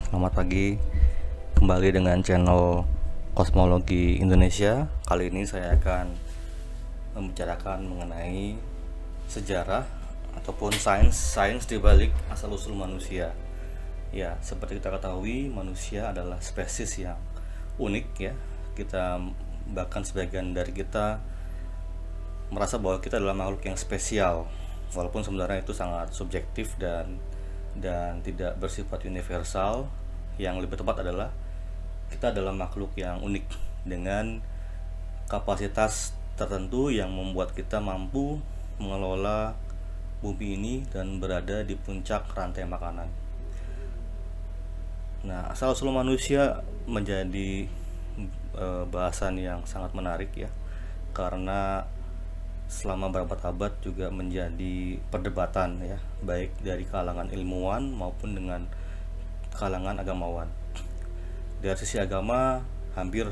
Selamat pagi, kembali dengan channel Kosmologi Indonesia. Kali ini saya akan membicarakan mengenai sejarah ataupun sains di balik asal-usul manusia. Ya, seperti kita ketahui, manusia adalah spesies yang unik ya. Kita bahkan sebagian dari kita merasa bahwa kita adalah makhluk yang spesial, walaupun sebenarnya itu sangat subjektif dan tidak bersifat universal. Yang lebih tepat adalah kita adalah makhluk yang unik dengan kapasitas tertentu yang membuat kita mampu mengelola bumi ini dan berada di puncak rantai makanan. Nah, asal-usul manusia menjadi bahasan yang sangat menarik ya, karena selama berabad-abad juga menjadi perdebatan ya, baik dari kalangan ilmuwan maupun dengan kalangan agamawan. Dari sisi agama, hampir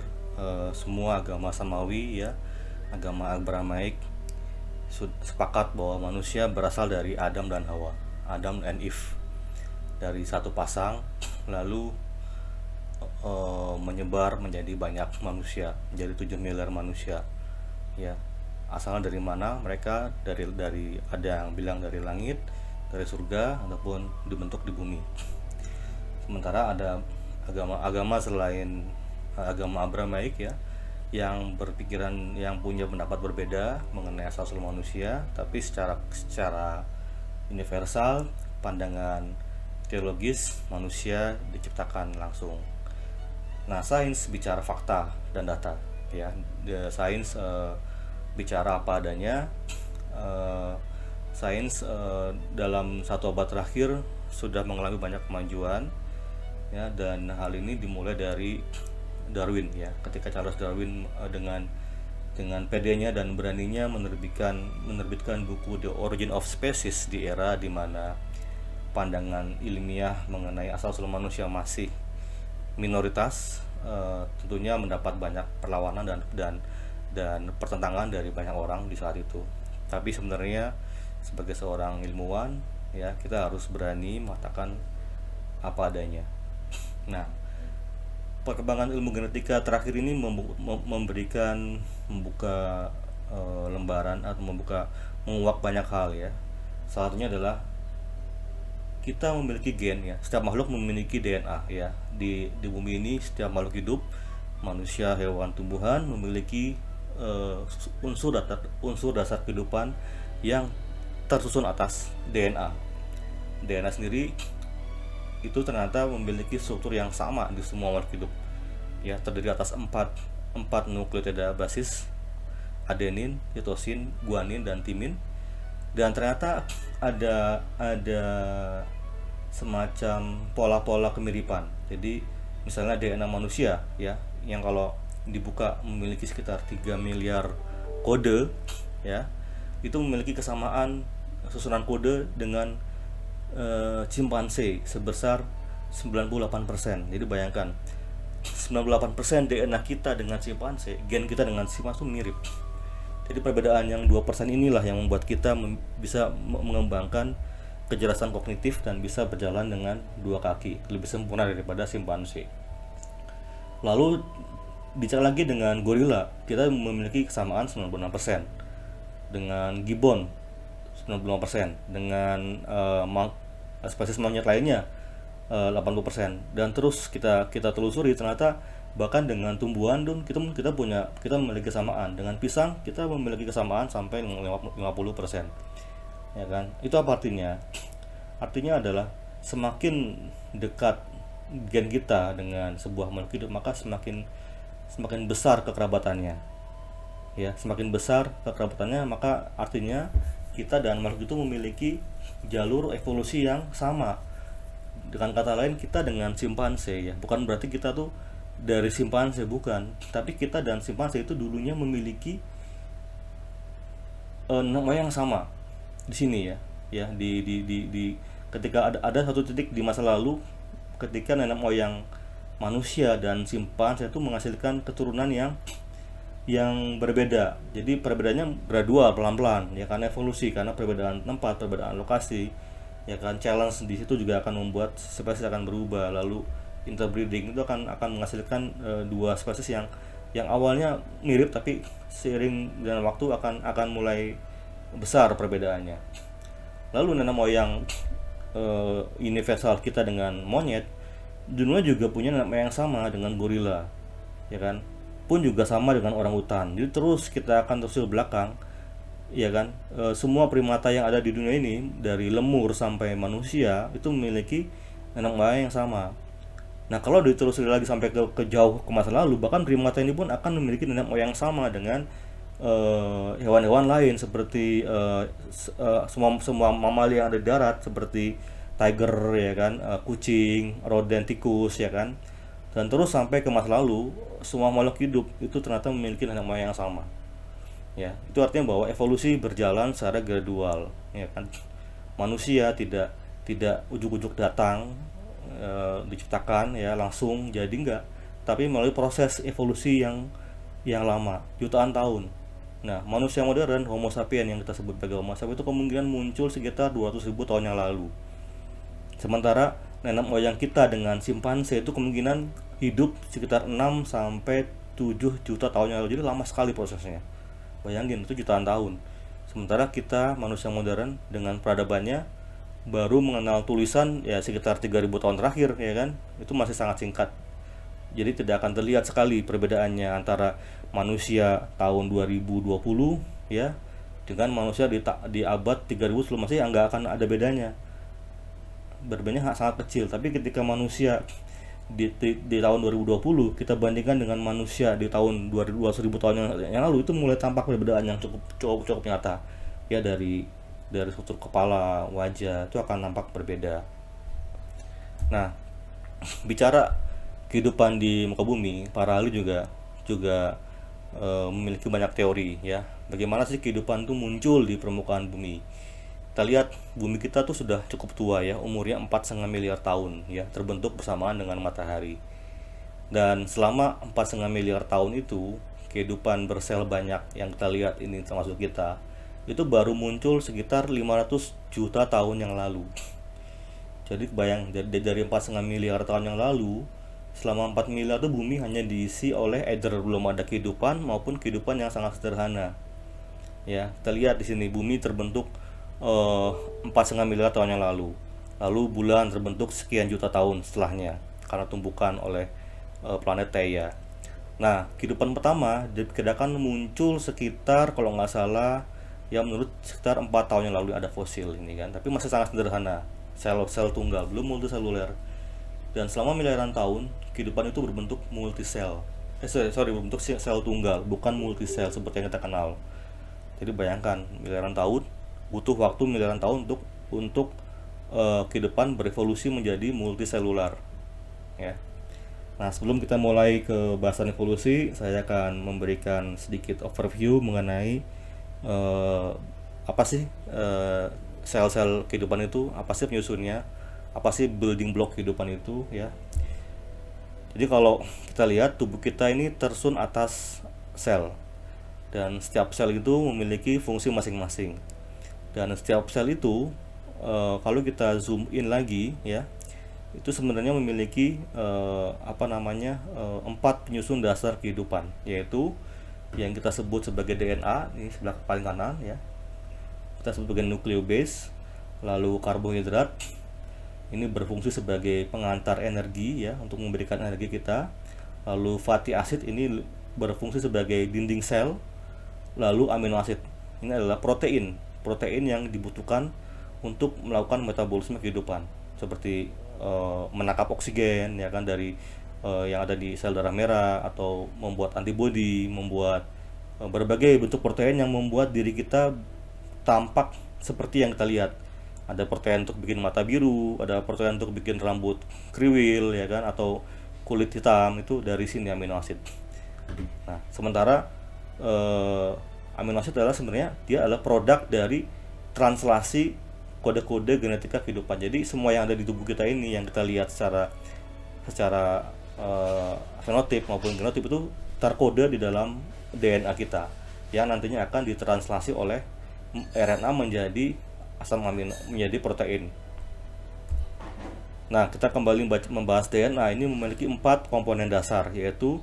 semua agama samawi ya, agama Abramaik sepakat bahwa manusia berasal dari Adam dan Hawa, Adam and Eve, dari satu pasang, lalu menyebar menjadi banyak manusia, menjadi 7 miliar manusia ya. Asalnya dari mana mereka? Dari ada yang bilang dari langit, dari surga, ataupun dibentuk di bumi. Sementara ada agama selain agama Abramaik ya, yang berpikiran, yang punya pendapat berbeda mengenai asal-usul manusia, tapi secara universal, pandangan teologis, manusia diciptakan langsung. Nah, sains bicara fakta dan data ya. Sains bicara apa adanya. Sains dalam satu abad terakhir sudah mengalami banyak kemajuan ya, dan hal ini dimulai dari Darwin ya. Ketika Charles Darwin dengan pedenya dan beraninya menerbitkan buku The Origin of Species di era di mana pandangan ilmiah mengenai asal-usul manusia masih minoritas, tentunya mendapat banyak perlawanan dan pertentangan dari banyak orang di saat itu. Tapi sebenarnya sebagai seorang ilmuwan ya, kita harus berani mengatakan apa adanya. Nah, perkembangan ilmu genetika terakhir ini membuka lembaran atau menguak banyak hal ya. Salah satunya adalah kita memiliki gen ya. Setiap makhluk memiliki DNA ya. Di bumi ini setiap makhluk hidup, manusia, hewan, tumbuhan, memiliki unsur dasar kehidupan yang tersusun atas DNA. DNA sendiri itu ternyata memiliki struktur yang sama di semua makhluk hidup ya, terdiri atas empat nukleotida basis: adenin, sitosin, guanin, dan timin. Dan ternyata ada semacam pola-pola kemiripan. Jadi misalnya DNA manusia ya, yang kalau dibuka memiliki sekitar 3 miliar kode ya, itu memiliki kesamaan susunan kode dengan cimpanse sebesar 98%. Jadi bayangkan 98% DNA kita dengan cimpanse, gen kita dengan cimpanse itu mirip. Jadi perbedaan yang 2% inilah yang membuat kita bisa mengembangkan kecerdasan kognitif dan bisa berjalan dengan dua kaki, lebih sempurna daripada simpanse. Lalu bicara lagi dengan gorila, kita memiliki kesamaan 96%, dengan gibbon 95%, dengan spesies monyet lainnya 80%, dan terus kita telusuri, ternyata bahkan dengan tumbuhan kita memiliki kesamaan. Dengan pisang kita memiliki kesamaan sampai 50%. Ya kan? Itu apa artinya? Artinya adalah semakin dekat gen kita dengan sebuah makhluk hidup, maka semakin besar kekerabatannya. Ya, semakin besar kekerabatannya, maka artinya kita dan makhluk itu memiliki jalur evolusi yang sama. Dengan kata lain, kita dengan simpanse ya, bukan berarti kita tuh dari simpanse, bukan, tapi kita dan simpanse itu dulunya memiliki nama yang sama di sini ya. Ya, ketika ada satu titik di masa lalu ketika nenek moyang manusia dan simpanse itu menghasilkan keturunan yang berbeda. Jadi perbedaannya gradual, pelan-pelan ya, karena evolusi, karena perbedaan tempat, perbedaan lokasi ya kan. Challenge di situ juga akan membuat spesies akan berubah. Lalu interbreeding itu akan menghasilkan dua spesies yang awalnya mirip, tapi seiring dengan waktu akan mulai besar perbedaannya. Lalu nenek moyang universal kita dengan monyet dunia juga punya nenek moyang yang sama dengan gorila, ya kan, pun juga sama dengan orang hutan. Jadi terus kita akan terus ke belakang, ya kan. Semua primata yang ada di dunia ini dari lemur sampai manusia itu memiliki nenek moyang yang sama. Nah kalau ditelusuri lagi sampai ke jauh ke masa lalu, bahkan primata ini pun akan memiliki nenek moyang yang sama dengan hewan-hewan lain seperti semua mamalia yang ada di darat seperti tiger, ya kan, kucing, rodent, tikus, ya kan, dan terus sampai ke masa lalu semua makhluk hidup itu ternyata memiliki nenek moyang yang sama. Ya, itu artinya bahwa evolusi berjalan secara gradual, ya kan. Manusia tidak ujuk-ujuk datang diciptakan ya langsung jadi, enggak, tapi melalui proses evolusi yang lama, jutaan tahun. Nah, manusia modern, Homo sapiens yang kita sebut sebagai Homo sapiens itu kemungkinan muncul sekitar 200.000 tahun yang lalu. Sementara nenek moyang kita dengan simpanse itu kemungkinan hidup sekitar 6 sampai 7 juta tahun yang lalu. Jadi lama sekali prosesnya. Bayangin, itu jutaan tahun. Sementara kita manusia modern dengan peradabannya baru mengenal tulisan ya sekitar 3.000 tahun terakhir, ya kan. Itu masih sangat singkat. Jadi tidak akan terlihat sekali perbedaannya antara manusia tahun 2020 ya dengan manusia di abad 3000 sebelum Masehi, nggak akan ada bedanya. Berbedanya sangat kecil. Tapi ketika manusia di tahun 2020 kita bandingkan dengan manusia di tahun 200.000 tahun yang lalu, itu mulai tampak perbedaan yang cukup nyata. Ya dari struktur kepala, wajah itu akan nampak berbeda. Nah, bicara kehidupan di muka bumi, para ahli juga memiliki banyak teori ya. Bagaimana sih kehidupan itu muncul di permukaan bumi? Kita lihat bumi kita tuh sudah cukup tua ya, umurnya 4,5 miliar tahun ya, terbentuk bersamaan dengan matahari. Dan selama 4,5 miliar tahun itu, kehidupan bersel banyak yang kita lihat ini termasuk kita, itu baru muncul sekitar 500 juta tahun yang lalu. Jadi bayang dari 4,5 miliar tahun yang lalu, selama 4 miliar itu bumi hanya diisi oleh either belum ada kehidupan maupun kehidupan yang sangat sederhana. Ya, kita lihat di sini bumi terbentuk 4,5 miliar tahun yang lalu. Lalu bulan terbentuk sekian juta tahun setelahnya karena tumbukan oleh planet Theia. Nah, kehidupan pertama diperkirakan muncul sekitar kalau nggak salah ya menurut sekitar 4 tahun yang lalu ada fosil ini kan, tapi masih sangat sederhana, sel tunggal, belum multiseluler. Dan selama miliaran tahun kehidupan itu berbentuk multisel. Berbentuk sel tunggal, bukan multisel seperti yang kita kenal. Jadi bayangkan miliaran tahun, butuh waktu miliaran tahun untuk kehidupan berevolusi menjadi multiselular. Ya. Nah, sebelum kita mulai ke bahasan evolusi, saya akan memberikan sedikit overview mengenai apa sih sel-sel kehidupan itu, apa sih penyusunnya, apa sih building block kehidupan itu ya. Jadi kalau kita lihat tubuh kita ini tersusun atas sel, dan setiap sel itu memiliki fungsi masing-masing. Dan setiap sel itu kalau kita zoom in lagi ya, itu sebenarnya memiliki 4 penyusun dasar kehidupan, yaitu yang kita sebut sebagai DNA, ini sebelah paling kanan ya, kita sebut sebagai nukleobase. Lalu karbohidrat ini berfungsi sebagai pengantar energi ya, untuk memberikan energi kita. Lalu fatty acid ini berfungsi sebagai dinding sel. Lalu amino acid ini adalah protein yang dibutuhkan untuk melakukan metabolisme kehidupan, seperti menangkap oksigen ya kan dari yang ada di sel darah merah, atau membuat antibodi, membuat berbagai bentuk protein yang membuat diri kita tampak seperti yang kita lihat. Ada protein untuk bikin mata biru, ada protein untuk bikin rambut kriwil ya kan, atau kulit hitam, itu dari sini amino acid. Nah, sementara amino acid adalah sebenarnya dia adalah produk dari translasi kode-kode genetika kehidupan. Jadi semua yang ada di tubuh kita ini yang kita lihat secara fenotip maupun genotip itu terkode di dalam DNA kita, yang nantinya akan ditranslasi oleh RNA menjadi asam amino, menjadi protein. Nah, kita kembali membahas DNA. Ini memiliki 4 komponen dasar, yaitu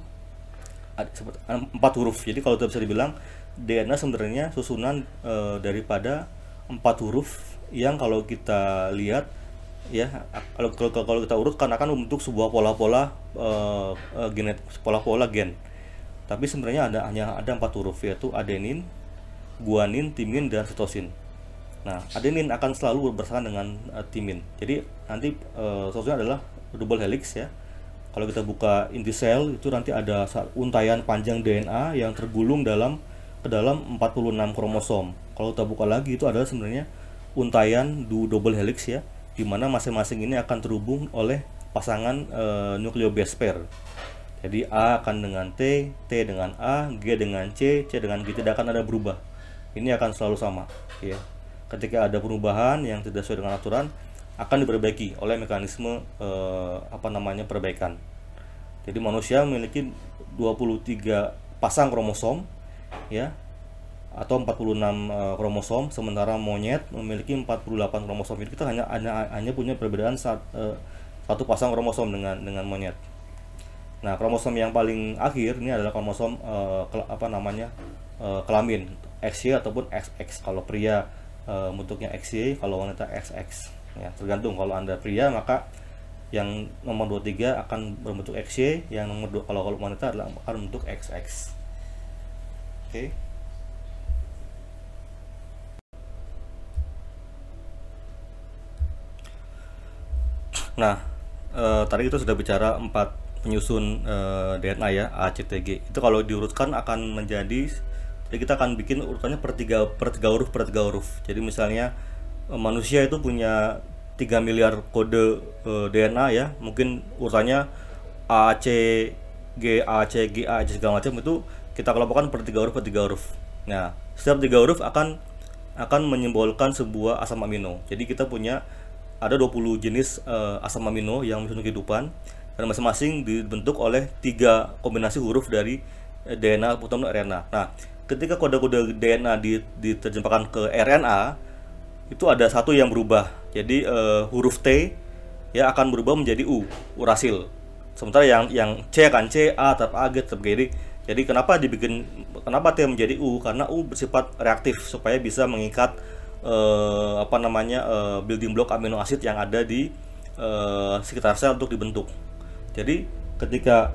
4 huruf. Jadi kalau kita bisa dibilang DNA sebenarnya susunan daripada 4 huruf yang kalau kita lihat ya, kalau kita urutkan akan membentuk sebuah pola-pola pola-pola gen. Tapi sebenarnya hanya ada 4 huruf, yaitu adenin, guanin, timin, dan sitosin. Nah, adenin akan selalu berpasangan dengan timin. Jadi nanti solusinya adalah double helix ya. Kalau kita buka inti sel itu nanti ada untayan panjang DNA yang tergulung ke dalam 46 kromosom. Kalau kita buka lagi itu adalah sebenarnya untayan double helix ya, di mana masing-masing ini akan terhubung oleh pasangan nukleobase pair. Jadi A akan dengan T, T dengan A, G dengan C, C dengan G, tidak akan ada berubah. Ini akan selalu sama ya. Ketika ada perubahan yang tidak sesuai dengan aturan akan diperbaiki oleh mekanisme perbaikan. Jadi manusia memiliki 23 pasang kromosom ya, atau 46 kromosom, sementara monyet memiliki 48 kromosom. Jadi kita hanya punya perbedaan satu pasang kromosom dengan monyet. Nah, kromosom yang paling akhir ini adalah kromosom kelamin, XY ataupun XX. Kalau pria bentuknya XY, kalau wanita XX ya, tergantung. Kalau Anda pria maka yang nomor 23 akan berbentuk XY, yang nomor 2 kalau wanita adalah akan berbentuk XX. Oke. Nah, tadi kita sudah bicara 4 penyusun DNA ya, A, C, T, G. Itu kalau diurutkan akan menjadi, jadi kita akan bikin urutannya per tiga huruf. Jadi misalnya manusia itu punya 3 miliar kode DNA ya, mungkin urutannya A, C, G, A, C, G, A, C segala macam, itu kita kelompokkan per 3 huruf. Nah, setiap 3 huruf akan menyimbolkan sebuah asam amino. Jadi kita punya ada 20 jenis asam amino yang menyusun kehidupan, dan masing-masing dibentuk oleh 3 kombinasi huruf dari DNA atau RNA. Nah, ketika kode-kode DNA diterjemahkan ke RNA, itu ada satu yang berubah. Jadi huruf T ya akan berubah menjadi urasil. Sementara yang C akan C, A tetap A, G tetap G. Jadi kenapa T menjadi U? Karena U bersifat reaktif supaya bisa mengikat building block amino acid yang ada di sekitar sel untuk dibentuk. Jadi ketika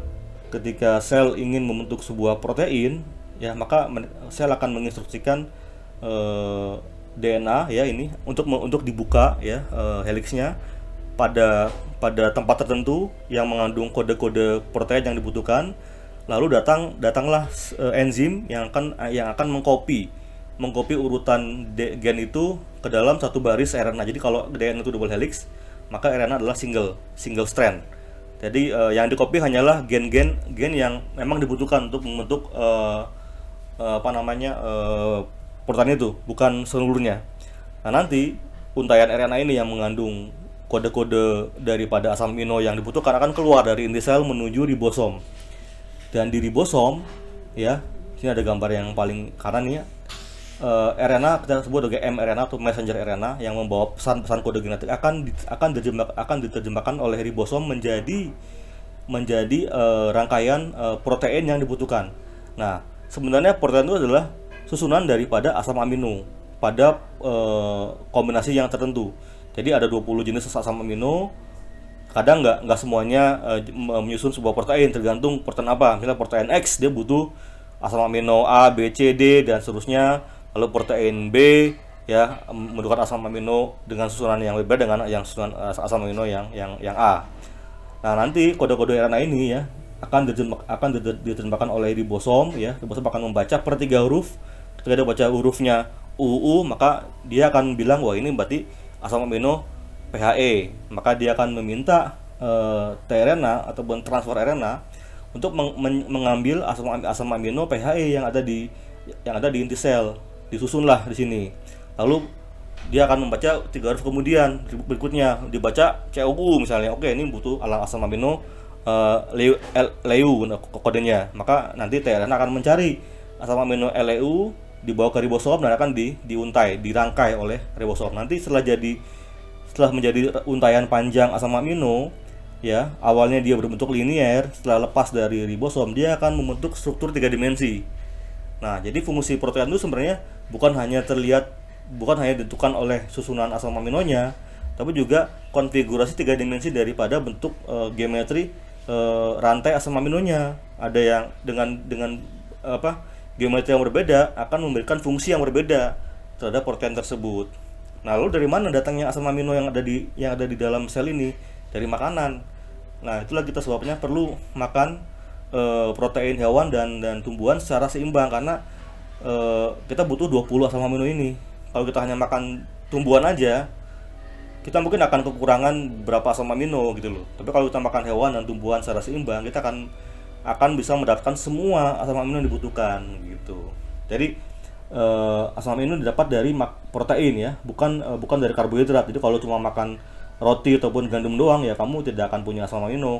sel ingin membentuk sebuah protein ya, maka sel akan menginstruksikan DNA ya ini untuk dibuka ya, helixnya pada tempat tertentu yang mengandung kode-kode protein yang dibutuhkan. Lalu datanglah enzim yang akan mengcopy urutan gen itu ke dalam satu baris RNA. Jadi kalau DNA itu double helix, maka RNA adalah single strand. Jadi yang dicopy hanyalah gen-gen yang memang dibutuhkan untuk membentuk protein itu, bukan seluruhnya. Nah, nanti untayan RNA ini yang mengandung kode-kode daripada asam amino yang dibutuhkan akan keluar dari inti sel menuju ribosom. Dan di ribosom ya, sini ada gambar yang paling kanan ya. RNA kita sebut sebagai mRNA atau messenger RNA yang membawa pesan-pesan kode genetik akan diterjemahkan oleh ribosom menjadi rangkaian protein yang dibutuhkan. Nah, sebenarnya protein itu adalah susunan daripada asam amino pada kombinasi yang tertentu. Jadi ada 20 jenis asam amino. Kadang nggak semuanya menyusun sebuah protein, tergantung protein apa. Misalnya protein X dia butuh asam amino A, B, C, D dan seterusnya. Lalu protein B ya membutuhkan asam amino dengan susunan yang berbeda dengan yang susunan asam amino yang A. Nah, nanti kode-kode RNA ini ya akan diterjemahkan oleh ribosom ya. Ribosom akan membaca per 3 huruf. Ketika dia baca hurufnya UU, maka dia akan bilang wah ini berarti asam amino PHE. Maka dia akan meminta tRNA ataupun transfer RNA untuk mengambil asam amino PHE yang ada di inti sel. Disusunlah di sini. Lalu dia akan membaca 3 huruf kemudian berikutnya dibaca COU misalnya. Oke, ini butuh asam amino LEU kodenya. Maka nanti tRNA akan mencari asam amino LEU, dibawa ke ribosom dan akan dirangkai oleh ribosom. Nanti setelah setelah menjadi untaian panjang asam amino, ya, awalnya dia berbentuk linier, setelah lepas dari ribosom dia akan membentuk struktur tiga dimensi. Nah, jadi fungsi protein itu sebenarnya bukan hanya ditentukan oleh susunan asam aminonya, tapi juga konfigurasi tiga dimensi daripada bentuk geometri rantai asam aminonya. Ada yang dengan geometri yang berbeda akan memberikan fungsi yang berbeda terhadap protein tersebut. Nah, lalu dari mana datangnya asam amino yang ada di dalam sel ini? Dari makanan. Nah, itulah kita sebabnya perlu makan protein hewan dan tumbuhan secara seimbang, karena kita butuh 20 asam amino ini. Kalau kita hanya makan tumbuhan aja, kita mungkin akan kekurangan berapa asam amino gitu loh. Tapi kalau kita makan hewan dan tumbuhan secara seimbang, kita akan bisa mendapatkan semua asam amino yang dibutuhkan gitu. Jadi asam amino didapat dari protein ya, bukan dari karbohidrat. Jadi kalau cuma makan roti ataupun gandum doang, ya kamu tidak akan punya asam amino.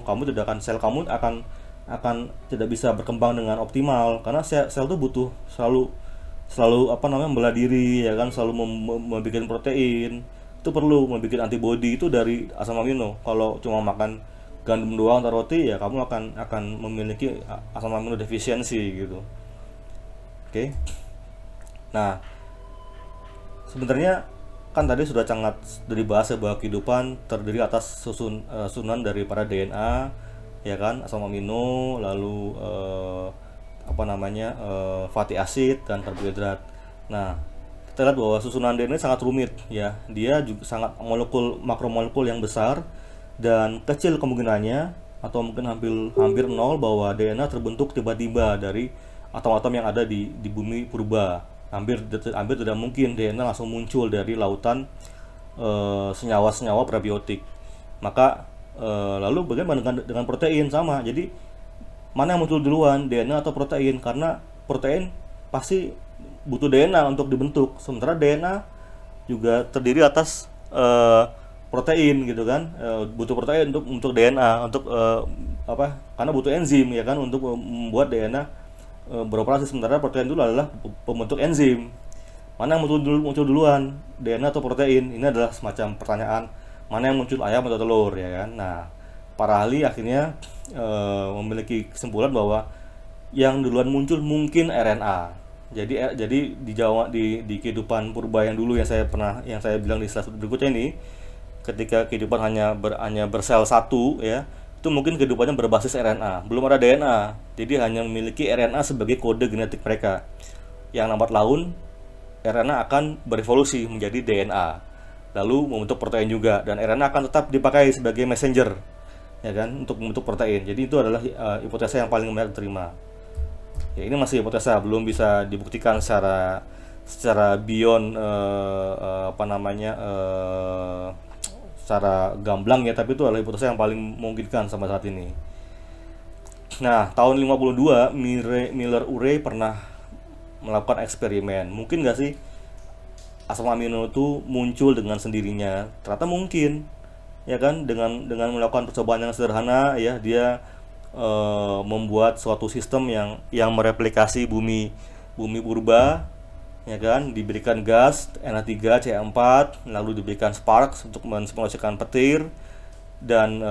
Sel kamu akan tidak bisa berkembang dengan optimal, karena sel itu butuh selalu membelah diri, ya kan, selalu membuat protein. Itu perlu membuat antibodi itu dari asam amino. Kalau cuma makan gandum doang atau roti, ya kamu akan memiliki asam amino defisiensi gitu. Oke. Nah, sebenarnya kan tadi sudah sangat dibahas bahwa kehidupan terdiri atas susunan daripada DNA, ya kan, asam amino, lalu fatty acid dan karbohidrat. Nah, kita lihat bahwa susunan DNA sangat rumit ya. Dia juga sangat makromolekul yang besar, dan kecil kemungkinannya atau mungkin hampir nol bahwa DNA terbentuk tiba-tiba dari atom-atom yang ada di bumi purba. Hampir tidak mungkin DNA langsung muncul dari lautan senyawa-senyawa prebiotik. Maka lalu bagaimana dengan protein? Sama. Jadi mana yang muncul duluan, DNA atau protein? Karena protein pasti butuh DNA untuk dibentuk, sementara DNA juga terdiri atas protein gitu kan. Butuh protein untuk DNA, karena butuh enzim, ya kan, untuk membuat DNA beroperasi. Sementara protein itu adalah pembentuk enzim. Mana yang muncul duluan, DNA atau protein? Ini adalah semacam pertanyaan, mana yang muncul, ayam atau telur, ya kan. Nah, para ahli akhirnya memiliki kesimpulan bahwa yang duluan muncul mungkin RNA. Jadi di kehidupan purba yang dulu yang saya bilang di slide berikutnya ini, ketika kehidupan hanya bersel satu, ya, itu mungkin kehidupannya berbasis RNA, belum ada DNA. Jadi hanya memiliki RNA sebagai kode genetik mereka. Yang lambat laun RNA akan berevolusi menjadi DNA, lalu membentuk protein juga, dan RNA akan tetap dipakai sebagai messenger, ya kan, untuk membentuk protein. Jadi itu adalah hipotesa yang paling banyak diterima. Ya, ini masih hipotesa, belum bisa dibuktikan secara beyond secara gamblang ya, tapi itu adalah hipotesa yang paling memungkinkan sampai saat ini. Nah, tahun 52 Miller-Urey pernah melakukan eksperimen. Mungkin nggak sih asam amino itu muncul dengan sendirinya? Ternyata mungkin, ya kan, dengan melakukan percobaan yang sederhana, ya, dia membuat suatu sistem yang mereplikasi bumi purba, ya kan, diberikan gas Na3CO4, lalu diberikan sparks untuk mensimulasikan petir, dan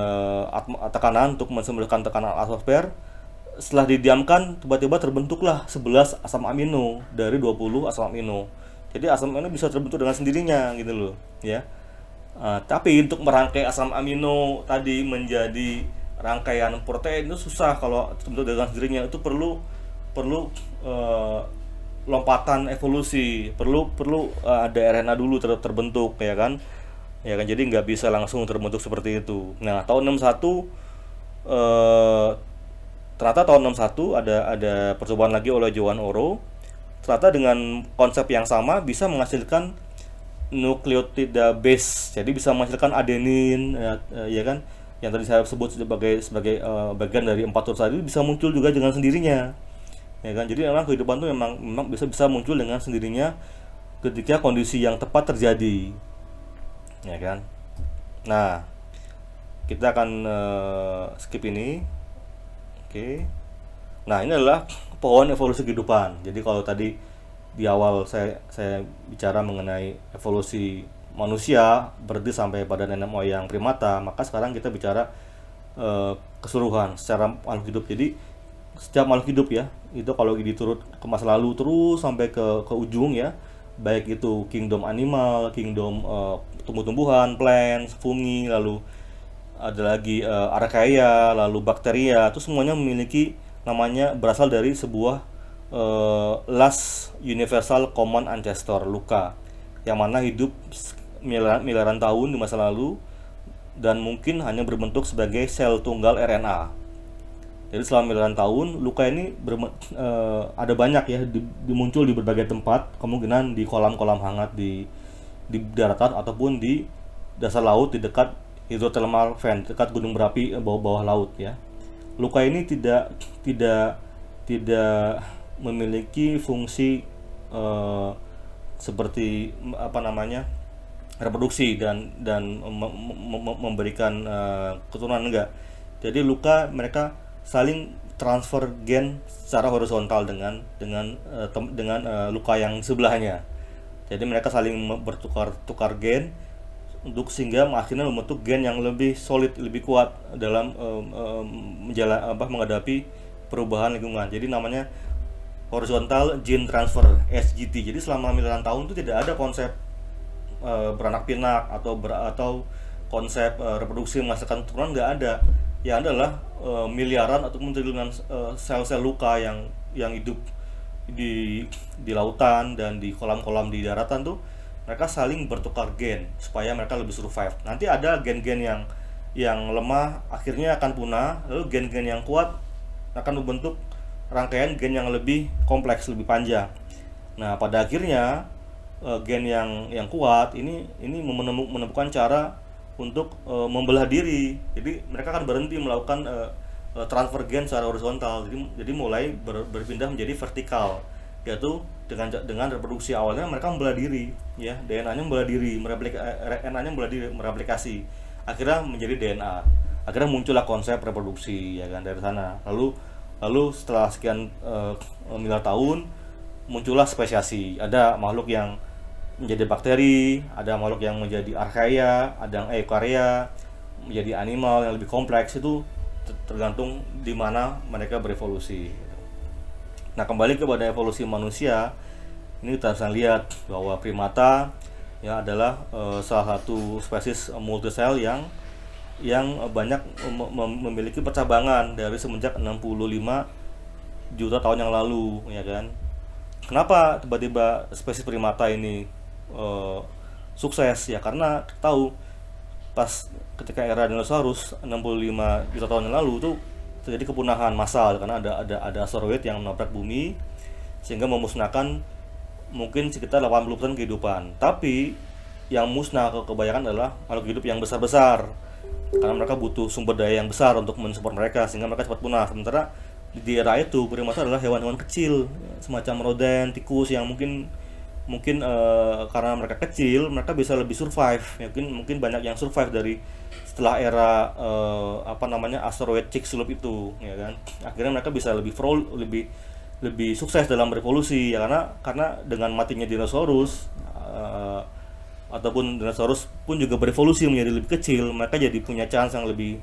tekanan untuk mensimulasikan tekanan atmosfer. Setelah didiamkan, tiba-tiba terbentuklah 11 asam amino dari 20 asam amino. Jadi asam amino bisa terbentuk dengan sendirinya gitu loh, ya. Tapi untuk merangkai asam amino tadi menjadi rangkaian protein itu susah. Kalau terbentuk dengan sendirinya itu perlu lompatan evolusi, perlu ada RNA dulu terbentuk, ya kan, jadi nggak bisa langsung terbentuk seperti itu. Nah, tahun 61 ternyata tahun 61 ada percobaan lagi oleh Joan Oro. Ternyata dengan konsep yang sama bisa menghasilkan nukleotida base, jadi bisa menghasilkan adenin, ya kan, yang tadi saya sebut sebagai bagian dari 4 unsur tadi bisa muncul juga dengan sendirinya, ya kan. Jadi memang kehidupan itu memang bisa muncul dengan sendirinya ketika kondisi yang tepat terjadi, ya kan. Nah, kita akan skip ini. Oke. Nah, ini adalah pohon evolusi kehidupan. Jadi kalau tadi di awal saya bicara mengenai evolusi manusia berarti sampai pada nenek moyang primata, maka sekarang kita bicara keseluruhan secara makhluk hidup. Jadi setiap makhluk hidup ya, itu kalau diturut ke masa lalu terus sampai ke ujung ya, baik itu kingdom animal, kingdom tumbuh-tumbuhan, plants, fungi, lalu ada lagi archaea, lalu bakteria, itu semuanya memiliki namanya berasal dari sebuah last universal common ancestor, Luka, yang mana hidup miliaran tahun di masa lalu dan mungkin hanya berbentuk sebagai sel tunggal RNA. Jadi selama miliaran tahun, Luka ini ada banyak ya, muncul di berbagai tempat, kemungkinan di kolam-kolam hangat di daratan ataupun di dasar laut di dekat hydrothermal vent, dekat gunung berapi bawah laut ya. Luka ini tidak memiliki fungsi seperti apa namanya reproduksi dan memberikan keturunan, enggak. Jadi luka mereka saling transfer gen secara horizontal dengan luka yang sebelahnya. Jadi mereka saling bertukar gen untuk sehingga akhirnya membentuk gen yang lebih solid, lebih kuat dalam menghadapi perubahan lingkungan. Jadi namanya horizontal gene transfer, SGT. Jadi selama miliaran tahun itu tidak ada konsep beranak pinak atau konsep reproduksi menghasilkan keturunan, nggak ada. Ya adalah miliaran ataupun triliunan sel-sel luka yang hidup di lautan dan di kolam-kolam di daratan tuh, mereka saling bertukar gen supaya mereka lebih survive. Nanti ada gen-gen yang lemah akhirnya akan punah, lalu gen-gen yang kuat akan membentuk rangkaian gen yang lebih kompleks, lebih panjang. Nah, pada akhirnya gen yang kuat ini menemukan cara untuk membelah diri. Jadi mereka akan berhenti melakukan transfer gen secara horizontal. Jadi mulai berpindah menjadi vertikal, yaitu dengan reproduksi. Awalnya mereka membelah diri ya, DNA-nya membelah diri, RNA-nya membelah diri, mereplikasi, akhirnya menjadi DNA. Akhirnya muncullah konsep reproduksi ya kan dari sana. Lalu setelah sekian miliar tahun muncullah spesiasi. Ada makhluk yang menjadi bakteri, ada makhluk yang menjadi archaea, ada yang eukarya, menjadi animal yang lebih kompleks. Itu tergantung di mana mereka berevolusi. Nah, kembali kepada evolusi manusia, ini kita bisa lihat bahwa primata ya adalah salah satu spesies multisel yang banyak memiliki percabangan dari semenjak 65 juta tahun yang lalu ya kan. Kenapa tiba-tiba spesies primata ini sukses ya? Karena tahu pas ketika era dinosaurus 65 juta tahun yang lalu tuh terjadi kepunahan massal karena ada asteroid yang menabrak bumi sehingga memusnahkan mungkin sekitar 80% kehidupan. Tapi yang musnah kebanyakan adalah makhluk hidup yang besar-besar karena mereka butuh sumber daya yang besar untuk mensupport mereka sehingga mereka cepat punah. Sementara di era itu primata adalah hewan-hewan kecil semacam rodent, tikus yang mungkin karena mereka kecil mereka bisa lebih survive. Mungkin banyak yang survive dari setelah era asteroid Chicxulub itu ya kan. Akhirnya mereka bisa lebih sukses dalam berevolusi ya, karena dengan matinya dinosaurus ataupun dinosaurus pun juga berevolusi menjadi lebih kecil, mereka jadi punya chance yang lebih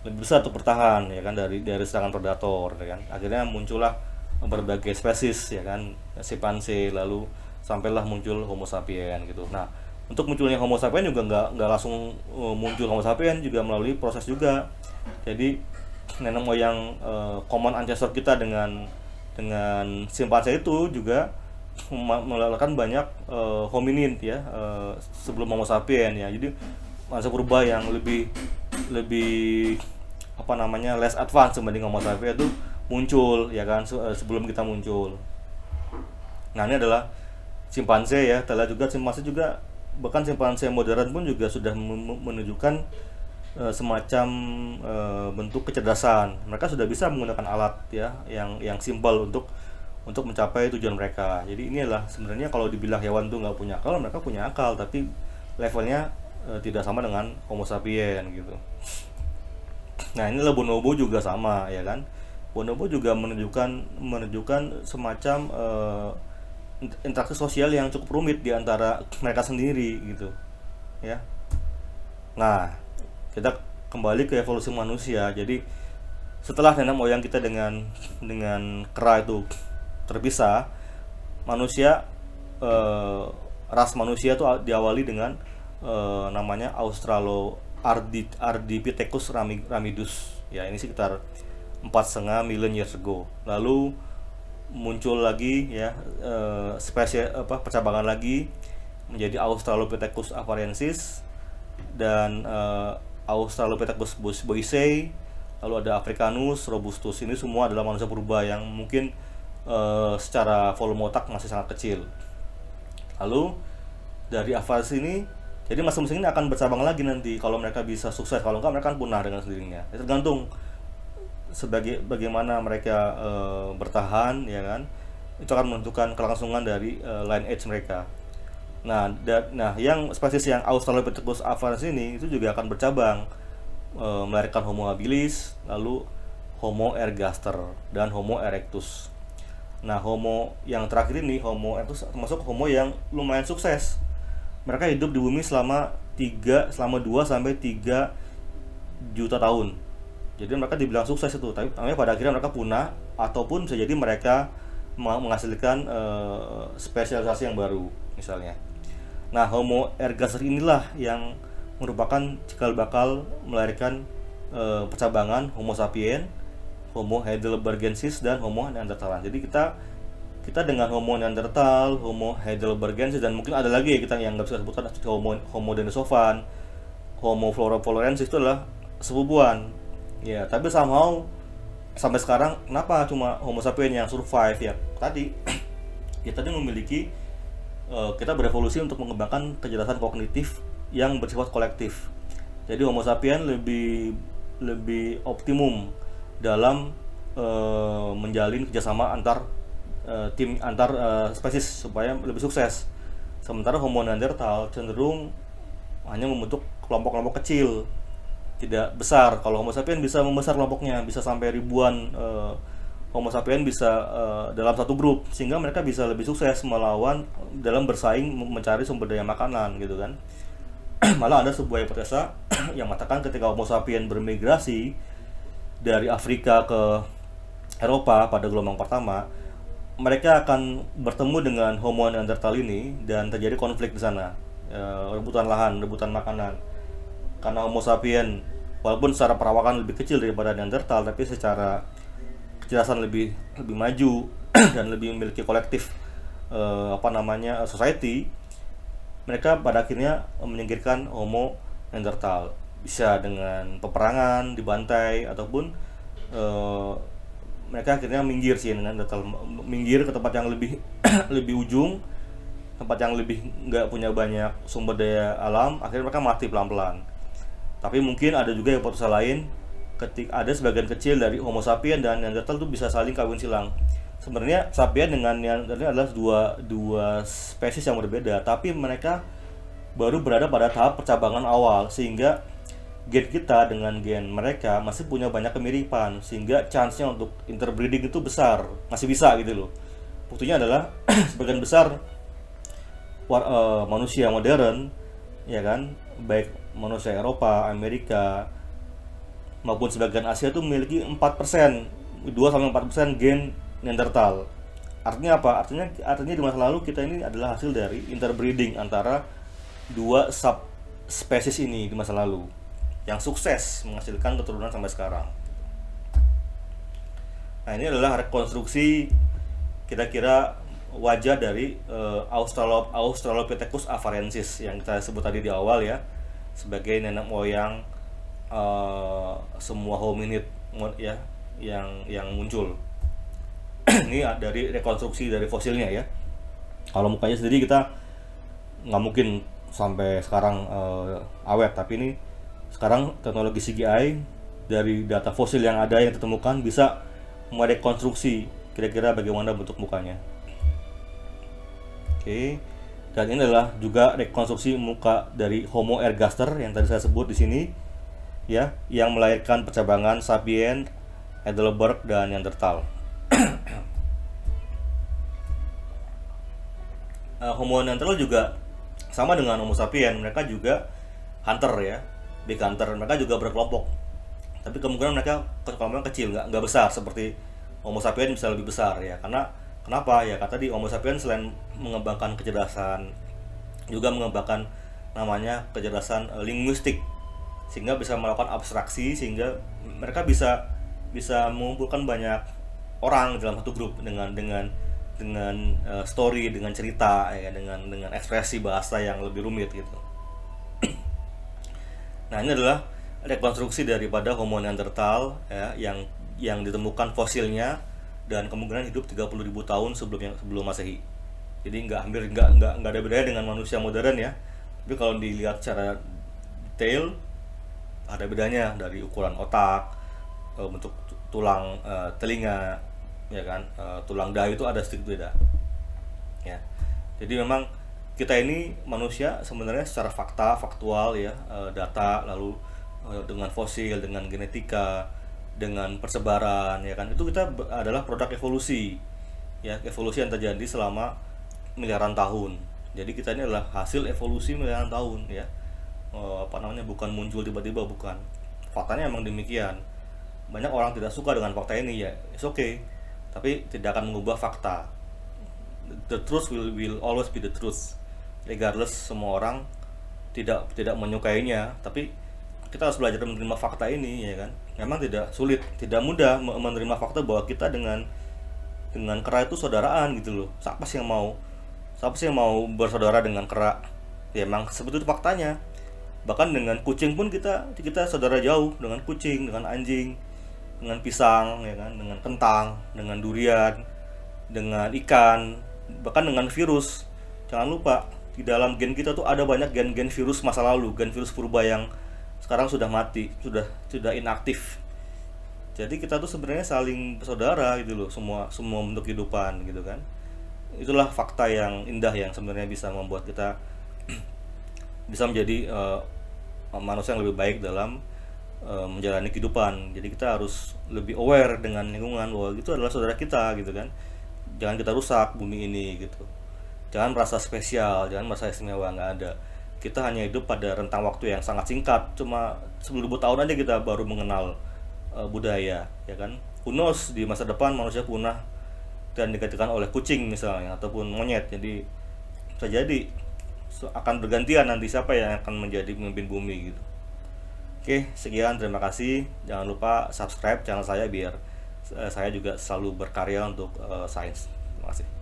besar untuk bertahan ya kan dari serangan predator ya kan. Akhirnya muncullah berbagai spesies ya kan, simpanse, lalu sampailah muncul Homo sapien gitu. Nah, untuk munculnya Homo sapien juga nggak langsung muncul Homo sapien, juga melalui proses juga. Jadi nenek moyang common ancestor kita dengan simpanse itu juga melahirkan banyak hominin ya sebelum Homo sapien ya. Jadi masa purba yang lebih less advance dibanding Homo sapien itu muncul ya kan sebelum kita muncul. Nah, ini adalah simpanse ya. Simpanse juga bahkan simpanse modern pun juga sudah menunjukkan semacam bentuk kecerdasan. Mereka sudah bisa menggunakan alat ya yang simpel untuk mencapai tujuan mereka. Jadi ini adalah sebenarnya kalau dibilang hewan tuh nggak punya akal, mereka punya akal tapi levelnya tidak sama dengan Homo sapien gitu. Nah, inilah bonobo juga sama ya kan. Bonobo juga menunjukkan semacam interaksi sosial yang cukup rumit di antara mereka sendiri gitu. ya. Nah, kita kembali ke evolusi manusia. Jadi setelah nenek moyang kita dengan kera itu terpisah, manusia ras manusia itu diawali dengan namanya Ardipithecus ramidus. Ya, ini sekitar 4,5 million years ago. Lalu muncul lagi ya spesies percabangan lagi menjadi Australopithecus afarensis dan Australopithecus boisei, lalu ada Africanus robustus. Ini semua adalah manusia purba yang mungkin secara volume otak masih sangat kecil. Lalu dari afarensis ini, jadi masing-masing ini akan bercabang lagi nanti kalau mereka bisa sukses. Kalau enggak, mereka akan punah dengan sendirinya. Itu tergantung bagaimana mereka bertahan, ya kan. Itu akan menentukan kelangsungan dari lineage mereka. Nah, yang spesies yang Australopithecus afarensis ini itu juga akan bercabang, melahirkan Homo habilis, lalu Homo ergaster dan Homo erectus. Nah, Homo yang terakhir ini, Homo erectus, termasuk Homo yang lumayan sukses. Mereka hidup di bumi selama 2 sampai 3 juta tahun. Jadi mereka dibilang sukses itu, tapi pada akhirnya mereka punah, ataupun bisa jadi mereka menghasilkan spesialisasi yang baru misalnya. Nah, Homo ergaster inilah yang merupakan cikal bakal melahirkan percabangan Homo sapien, Homo heidelbergensis, dan Homo neanderthalan. Jadi kita dengan Homo neanderthal, Homo heidelbergensis, dan mungkin ada lagi kita yang nggak bisa sebutkan, Homo denisovan, Homo floresiensis, itu adalah sepupuan. Ya, tapi somehow sampai sekarang kenapa cuma Homo sapien yang survive ya? Tadi kita memiliki kita berevolusi untuk mengembangkan kecerdasan kognitif yang bersifat kolektif. Jadi Homo sapien lebih optimum dalam menjalin kerjasama antar spesies supaya lebih sukses. Sementara Homo neanderthal cenderung hanya membentuk kelompok-kelompok kecil, tidak besar. Kalau Homo sapien bisa membesar kelompoknya, bisa sampai ribuan Homo sapien bisa dalam satu grup, sehingga mereka bisa lebih sukses melawan dalam bersaing mencari sumber daya makanan gitu kan. Malah ada sebuah hipotesa yang mengatakan ketika Homo sapien bermigrasi dari Afrika ke Eropa pada gelombang pertama, mereka akan bertemu dengan Homo neanderthal ini dan terjadi konflik di sana, rebutan lahan, rebutan makanan. Karena Homo sapien walaupun secara perawakan lebih kecil daripada neanderthal, tapi secara kecerdasan lebih maju dan lebih memiliki kolektif society, mereka pada akhirnya menyingkirkan Homo neanderthal, bisa dengan peperangan, dibantai, ataupun mereka akhirnya minggir minggir ke tempat yang lebih lebih ujung, tempat yang lebih nggak punya banyak sumber daya alam. Akhirnya mereka mati pelan-pelan. Tapi mungkin ada juga hipotesa lain, ketika ada sebagian kecil dari Homo sapien dan Neanderthal itu bisa saling kawin silang. Sebenarnya sapien dengan Neanderthal adalah dua spesies yang berbeda, tapi mereka baru berada pada tahap percabangan awal, sehingga gen kita dengan gen mereka masih punya banyak kemiripan, sehingga chance-nya untuk interbreeding itu besar, masih bisa gitu loh. Buktinya adalah sebagian besar manusia modern, ya kan, baik manusia Eropa, Amerika, maupun sebagian Asia itu memiliki 4%, 2-4% gen Neanderthal. Artinya apa? Artinya di masa lalu kita ini adalah hasil dari interbreeding antara dua subspesies ini di masa lalu, yang sukses menghasilkan keturunan sampai sekarang. Nah, ini adalah rekonstruksi kira-kira wajah dari Australopithecus afarensis yang kita sebut tadi di awal ya, sebagai nenek moyang semua hominid ya yang muncul. Ini dari rekonstruksi dari fosilnya ya. Kalau mukanya sendiri kita nggak mungkin sampai sekarang awet, tapi ini sekarang teknologi CGI dari data fosil yang ada yang ditemukan bisa merekonstruksi kira-kira bagaimana bentuk mukanya. Oke. Dan ini adalah juga rekonstruksi muka dari Homo ergaster yang tadi saya sebut di sini ya, yang melahirkan percabangan Sapien, Heidelberg, dan Neanderthal. Homo neanderthal juga Sama dengan Homo sapien, mereka juga hunter ya, big hunter, mereka juga berkelompok. Tapi kemungkinan mereka kelompoknya kecil, nggak besar seperti Homo sapien bisa lebih besar ya. Karena kenapa ya? Kata tadi Homo sapien selain mengembangkan kecerdasan, juga mengembangkan namanya kecerdasan linguistik, sehingga bisa melakukan abstraksi, sehingga mereka bisa mengumpulkan banyak orang dalam satu grup dengan story, dengan cerita ya, dengan ekspresi bahasa yang lebih rumit gitu. Nah, ini adalah rekonstruksi daripada Homo neanderthal ya, yang ditemukan fosilnya dan kemungkinan hidup 30.000 tahun sebelum Masehi. Jadi nggak ada bedanya dengan manusia modern ya. Tapi kalau dilihat secara detail ada bedanya dari ukuran otak, bentuk tulang telinga, ya kan, tulang dahi itu ada sedikit beda. Ya, jadi memang kita ini manusia sebenarnya secara faktual ya, data, lalu dengan fosil, dengan genetika, dengan persebaran, ya kan, itu kita adalah produk evolusi, ya, evolusi yang terjadi selama miliaran tahun. Jadi kita ini adalah hasil evolusi miliaran tahun ya. Bukan muncul tiba-tiba, bukan. Faktanya emang demikian. Banyak orang tidak suka dengan fakta ini, ya it's okay, tapi tidak akan mengubah fakta. The truth will always be the truth, regardless semua orang tidak menyukainya. Tapi kita harus belajar menerima fakta ini, ya kan. Memang tidak sulit, tidak mudah menerima fakta bahwa kita dengan kera itu saudaraan gitu loh. Siapa sih yang mau bersaudara dengan kera? Ya emang seperti itu faktanya. Bahkan dengan kucing pun kita saudara jauh, dengan kucing, dengan anjing, dengan pisang, ya kan, dengan kentang, dengan durian, dengan ikan, bahkan dengan virus. Jangan lupa di dalam gen kita tuh ada banyak gen virus masa lalu, gen virus purba yang sekarang sudah mati, sudah inaktif. Jadi kita tuh sebenarnya saling bersaudara gitu loh, semua bentuk kehidupan gitu kan. Itulah fakta yang indah yang sebenarnya bisa membuat kita bisa menjadi manusia yang lebih baik dalam menjalani kehidupan. Jadi kita harus lebih aware dengan lingkungan, bahwa itu adalah saudara kita gitu kan. Jangan kita rusak bumi ini gitu. Jangan merasa spesial, jangan merasa istimewa, nggak ada. Kita hanya hidup pada rentang waktu yang sangat singkat, cuma 10.000 tahun aja kita baru mengenal budaya, ya kan. Who knows, di masa depan manusia punah dan digantikan oleh kucing misalnya, ataupun monyet. Jadi bisa jadi akan bergantian nanti siapa yang akan menjadi pemimpin bumi gitu. Oke, sekian, terima kasih. Jangan lupa subscribe channel saya biar saya juga selalu berkarya untuk sains. Terima kasih.